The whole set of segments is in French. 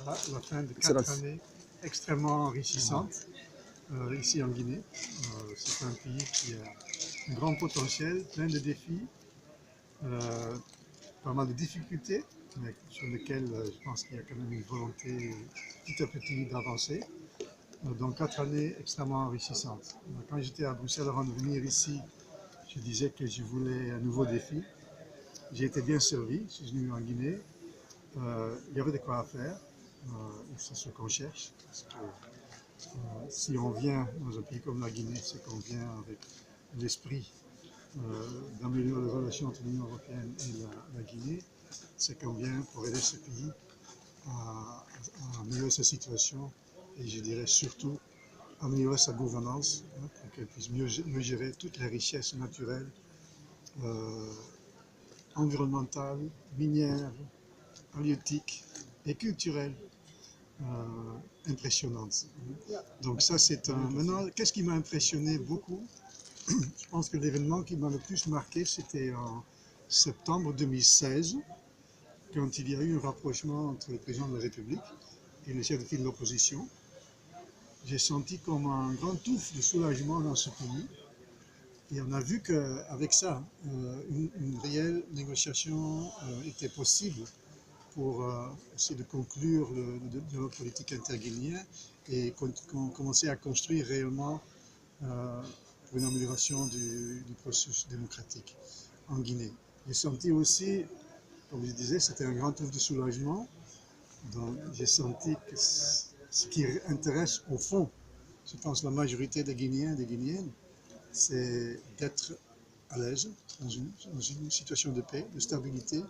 la fin de 4 années extrêmement enrichissantes ici en Guinée. C'est un pays qui a un grand potentiel, plein de défis, pas mal de difficultés, mais sur lesquelles je pense qu'il y a quand même une volonté petit à petit d'avancer. Donc 4 années extrêmement enrichissantes. Quand j'étais à Bruxelles avant de venir ici, je disais que je voulais un nouveau défi. J'ai été bien servi, je suis venu en Guinée. Il y avait de quoi faire, et c'est ce qu'on cherche. Parce que si on vient dans un pays comme la Guinée, c'est qu'on vient avec l'esprit d'améliorer les relations entre l'Union européenne et la Guinée, c'est qu'on vient pour aider ce pays à améliorer sa situation et je dirais surtout améliorer sa gouvernance pour qu'elle puisse mieux gérer toutes les richesses naturelles, environnementales, minières, halieutiques et culturelles impressionnantes. Donc ça c'est un... Maintenant, qu'est-ce qui m'a impressionné beaucoup? Je pense que l'événement qui m'a le plus marqué, c'était en septembre 2016, quand il y a eu un rapprochement entre le président de la République et le chef de file de l'opposition. J'ai senti comme un grand ouf de soulagement dans ce pays. Et on a vu qu'avec ça, une réelle négociation était possible pour essayer de conclure le dialogue politique interguinéen et commencer à construire réellement pour une amélioration du processus démocratique en Guinée. J'ai senti aussi, comme je disais, c'était un grand ouf de soulagement. Donc j'ai senti que ce qui intéresse au fond, je pense, la majorité des Guinéens et des Guinéennes, c'est d'être à l'aise dans une situation de paix, de stabilité,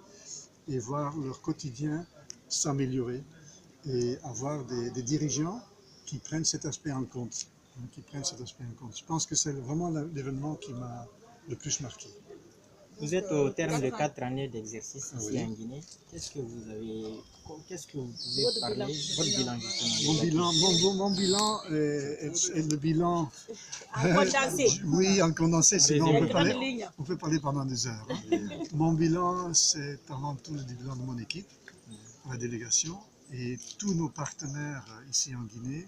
et voir leur quotidien s'améliorer et avoir des dirigeants qui prennent cet aspect en compte. Je pense que c'est vraiment l'événement qui m'a le plus marqué. Vous êtes au terme de 4 années d'exercice ici en Guinée. Qu'est-ce que vous pouvez parler, votre bilan justement? Mon bilan est le bilan... oui, en condensé, sinon on peut parler pendant des heures. Mon bilan, c'est avant tout le bilan de mon équipe, la délégation, et tous nos partenaires ici en Guinée,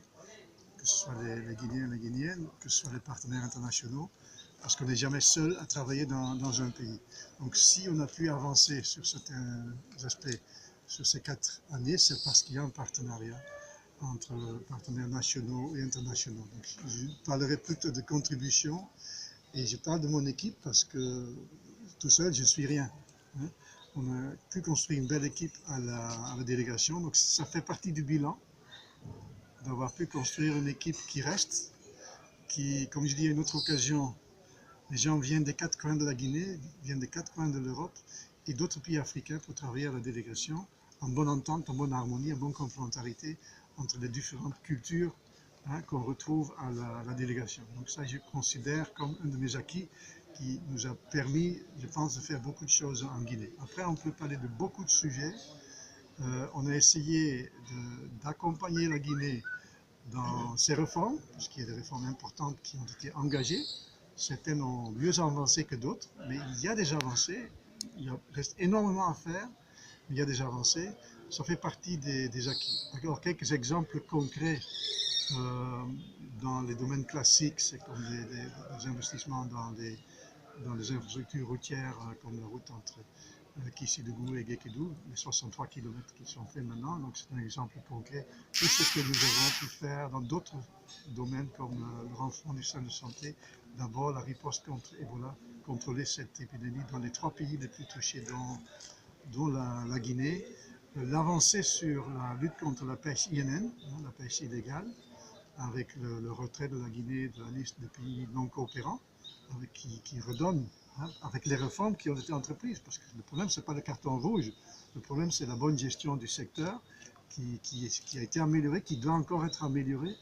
que ce soit les Guinéens et les Guinéennes, que ce soit les partenaires internationaux, parce qu'on n'est jamais seul à travailler dans un pays. Donc si on a pu avancer sur certains aspects sur ces 4 années, c'est parce qu'il y a un partenariat entre partenaires nationaux et internationaux. Donc je parlerai plutôt de contribution et je parle de mon équipe parce que tout seul, je ne suis rien. Hein. On a pu construire une belle équipe à la délégation, donc ça fait partie du bilan d'avoir pu construire une équipe qui reste, qui, comme je dis à une autre occasion, les gens viennent des 4 coins de la Guinée, viennent des 4 coins de l'Europe et d'autres pays africains pour travailler à la délégation en bonne entente, en bonne harmonie, en bonne complémentarité entre les différentes cultures qu'on retrouve à la délégation. Donc ça, je considère comme un de mes acquis qui nous a permis, je pense, de faire beaucoup de choses en Guinée. Après, on peut parler de beaucoup de sujets. On a essayé d'accompagner la Guinée dans ses réformes, puisqu'il y a des réformes importantes qui ont été engagées. Certaines ont mieux avancé que d'autres, mais il y a des avancées. Il reste énormément à faire, mais il y a des avancées. Ça fait partie des acquis. Alors, quelques exemples concrets dans les domaines classiques, c'est comme des investissements dans les infrastructures routières, comme la route entre Kissidougou et Guékédou, les 63 km qui sont faits maintenant, donc c'est un exemple concret. Tout ce que nous avons pu faire dans d'autres domaines comme le renforcement du système de santé, d'abord la riposte contre Ebola, contrôler cette épidémie dans les 3 pays les plus touchés, dont la Guinée, l'avancée sur la lutte contre la pêche INN, la pêche illégale, avec le retrait de la Guinée de la liste des pays non coopérants, qui redonne, avec les réformes qui ont été entreprises, parce que le problème, ce n'est pas le carton rouge, le problème, c'est la bonne gestion du secteur qui a été améliorée, qui doit encore être améliorée.